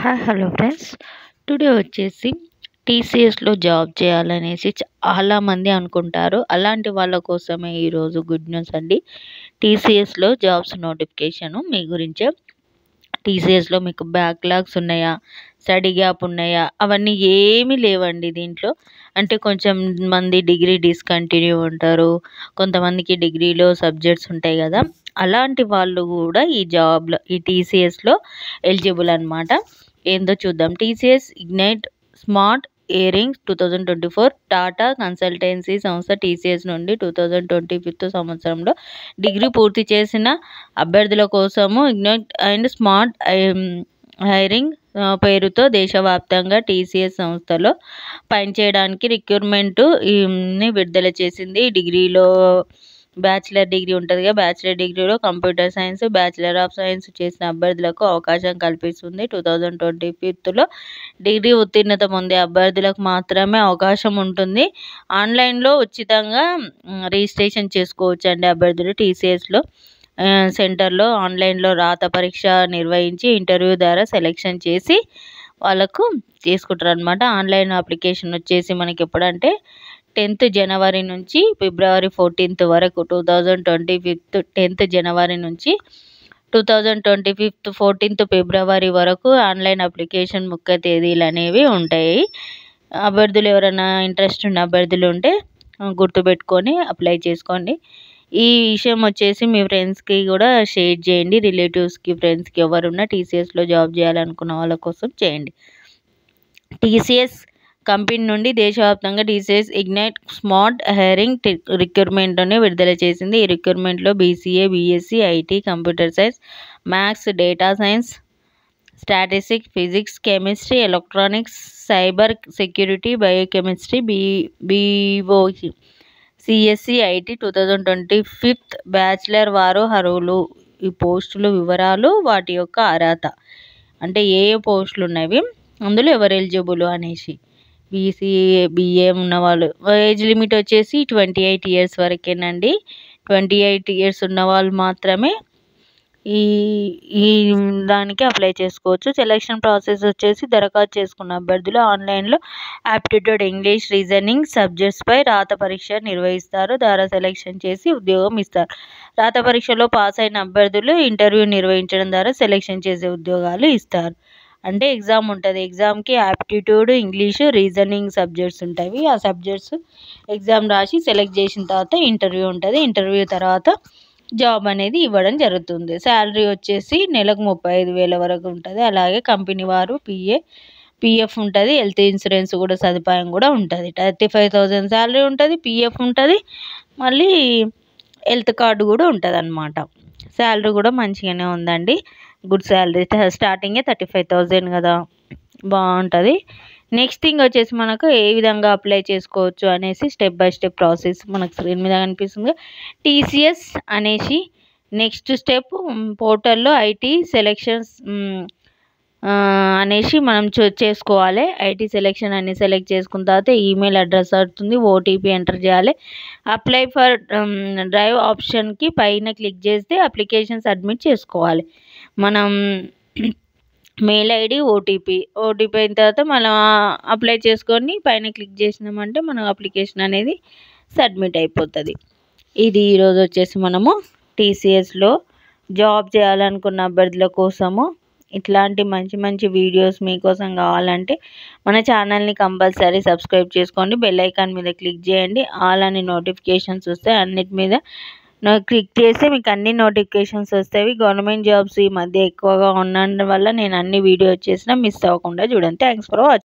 Hi hello friends. Today వచ్చేసి టీసీఎస్లో job చేయాలనేసి చాలామంది అనుకుంటారు. అలాంటి వాళ్ళ కోసమే ఈరోజు గుడ్ న్యూస్ అండి. టీసీఎస్లో జాబ్స్ నోటిఫికేషను మీ గురించే. టీసీఎస్లో మీకు బ్యాక్లాగ్స్ ఉన్నాయా, స్టడీ గ్యాప్ ఉన్నాయా, అవన్నీ ఏమీ లేవండి దీంట్లో. అంటే కొంచెం మంది డిగ్రీ డిస్కంటిన్యూ ఉంటారు, కొంతమందికి డిగ్రీలో సబ్జెక్ట్స్ ఉంటాయి కదా, అలాంటి వాళ్ళు కూడా ఈ టీసీఎస్లో ఎలిజిబుల్ అనమాట. ఏందో చూద్దాం. TCS ignite smart hiring 2024 Tata consultancy సంస్థ టీసీఎస్ నుండి 2025 సంవత్సరంలో డిగ్రీ పూర్తి చేసిన అభ్యర్థుల కోసము ఇగ్నైట్ అండ్ స్మార్ట్ హైరింగ్ పేరుతో దేశవ్యాప్తంగా టీసీఎస్ సంస్థలో పనిచేయడానికి రిక్రూట్మెంట్ ని విడుదల చేసింది. డిగ్రీలో బ్యాచిలర్ డిగ్రీ ఉంటుంది కదా, బ్యాచిలర్ డిగ్రీలో computer science, bachelor of science చేసిన అభ్యర్థులకు అవకాశం కల్పిస్తుంది. 2025లో డిగ్రీ ఉత్తీర్ణత పొందే అభ్యర్థులకు మాత్రమే అవకాశం ఉంటుంది. ఆన్లైన్లో ఉచితంగా రిజిస్ట్రేషన్ చేసుకోవచ్చు అండి అభ్యర్థులు. టీసీఎస్లో సెంటర్లో ఆన్లైన్లో రాత పరీక్ష నిర్వహించి ఇంటర్వ్యూ ద్వారా సెలెక్షన్ చేసి వాళ్ళకు చేసుకుంటారు అనమాట. ఆన్లైన్ అప్లికేషన్ వచ్చేసి మనకి ఎప్పుడంటే 10th జనవరి నుంచి ఫిబ్రవరి 14th వరకు, 2025 10th జనవరి నుంచి 2025 14th ఫిబ్రవరి వరకు ఆన్లైన్ అప్లికేషన్ ముఖ్య తేదీలు అనేవి ఉంటాయి. అభ్యర్థులు ఎవరైనా ఇంట్రెస్ట్ ఉన్న అభ్యర్థులు ఉంటే గుర్తుపెట్టుకొని అప్లై చేసుకోండి. ఈ విషయం వచ్చేసి మీ ఫ్రెండ్స్కి కూడా షేర్ చేయండి. రిలేటివ్స్కి, ఫ్రెండ్స్కి ఎవరున్నా టీసీఎస్లో జాబ్ చేయాలనుకున్న వాళ్ళ కోసం చేయండి. టీసీఎస్ కంపెనీ నుండి దేశవ్యాప్తంగా టీసీఎస్ ఇగ్నైట్ స్మార్ట్ హైరింగ్ రిక్రూట్మెంట్ని విడుదల చేసింది. ఈ రిక్రూట్మెంట్లో BCA, BSc, IT, computer science, maths, data science, statistics, physics, chemistry, electronics, cyber security, biochemistry, బీఓఈ, సిఎస్సి, ఐటీ 2025 బ్యాచిలర్ వారు అర్హులు. ఈ పోస్టుల వివరాలు, వాటి యొక్క అర్హత, అంటే ఏ పోస్టులు ఉన్నవి, అందులో ఎవరు ఎలిజిబుల్ అనేసి. బీసీఏ, బీఏ ఉన్నవాళ్ళు ఏజ్ లిమిట్ వచ్చేసి 28 years వరకేనండి. 28 years ఉన్న వాళ్ళు మాత్రమే ఈ దానికి అప్లై చేసుకోవచ్చు. సెలక్షన్ ప్రాసెస్ వచ్చేసి దరఖాస్తు చేసుకున్న అభ్యర్థులు ఆన్లైన్లో ఆప్టిట్యూడ్, ఇంగ్లీష్, రీజనింగ్ సబ్జెక్ట్స్పై రాత పరీక్ష నిర్వహిస్తారు. ద్వారా సెలెక్షన్ చేసి ఉద్యోగం ఇస్తారు. రాత పరీక్షలో పాస్ అయిన అభ్యర్థులు ఇంటర్వ్యూ నిర్వహించడం ద్వారా సెలెక్షన్ చేసే ఉద్యోగాలు ఇస్తారు. అంటే ఎగ్జామ్ ఉంటుంది. ఎగ్జామ్కి ఆప్టిట్యూడ్, ఇంగ్లీషు, రీజనింగ్ సబ్జెక్ట్స్ ఉంటాయి. ఆ సబ్జెక్ట్స్ ఎగ్జామ్ రాసి సెలెక్ట్ చేసిన తర్వాత ఇంటర్వ్యూ ఉంటుంది. ఇంటర్వ్యూ తర్వాత జాబ్ అనేది ఇవ్వడం జరుగుతుంది. శాలరీ వచ్చేసి నెలకు 35,000 వరకు ఉంటుంది. అలాగే కంపెనీ వారు పిఎఫ్ ఉంటుంది, హెల్త్ ఇన్సూరెన్స్ కూడా సదుపాయం కూడా ఉంటుంది. 35,000 శాలరీ ఉంటుంది, పిఎఫ్ ఉంటుంది, మళ్ళీ హెల్త్ కార్డు కూడా ఉంటుంది అన్నమాట. శాలరీ కూడా మంచిగానే ఉందండి, గుడ్ శాలరీ. స్టార్టింగే 35,000 కదా, బాగుంటుంది. నెక్స్ట్ థింగ్ వచ్చేసి మనకు ఏ విధంగా అప్లై చేసుకోవచ్చు అనేసి స్టెప్ బై స్టెప్ ప్రాసెస్ మనకు స్క్రీన్ మీద కనిపిస్తుంది. టీసీఎస్ అనేసి నెక్స్ట్ స్టెప్ పోర్టల్లో ఐటీ సెలెక్షన్స్ అనేసి మనం చేసుకోవాలి. ఐటీ సెలెక్షన్ అన్ని సెలెక్ట్ చేసుకున్న తర్వాత ఈమెయిల్ అడ్రస్ అవుతుంది, ఓటీపీ ఎంటర్ చేయాలి. అప్లై ఫర్ డ్రైవ్ ఆప్షన్కి పైన క్లిక్ చేస్తే అప్లికేషన్ సబ్మిట్ చేసుకోవాలి. మనం మెయిల్ ఐడి, ఓటీపీ అయిన తర్వాత మనం అప్లై చేసుకొని పైన క్లిక్ చేసినామంటే మన అప్లికేషన్ అనేది సబ్మిట్ అయిపోతుంది. ఇది ఈరోజు వచ్చేసి మనము టీసీఎస్లో జాబ్ చేయాలనుకున్న అభ్యర్థుల కోసము ఇట్లాంటి మంచి మంచి వీడియోస్ మీకోసం కావాలంటే మన ఛానల్ని కంపల్సరీ సబ్స్క్రైబ్ చేసుకోండి. బెల్ ఐకాన్ మీద క్లిక్ చేయండి. ఆల్ అని నోటిఫికేషన్స్ వస్తాయి. అన్నిటి మీద క్లిక్ చేస్తే మీకు అన్ని నోటిఫికేషన్స్ వస్తాయి. గవర్నమెంట్ జాబ్స్ ఈ మధ్య ఎక్కువగా ఉండడం వల్ల నేను అన్ని వీడియోస్ చేసినా మిస్ అవ్వకుండా చూడండి. Thanks for watching.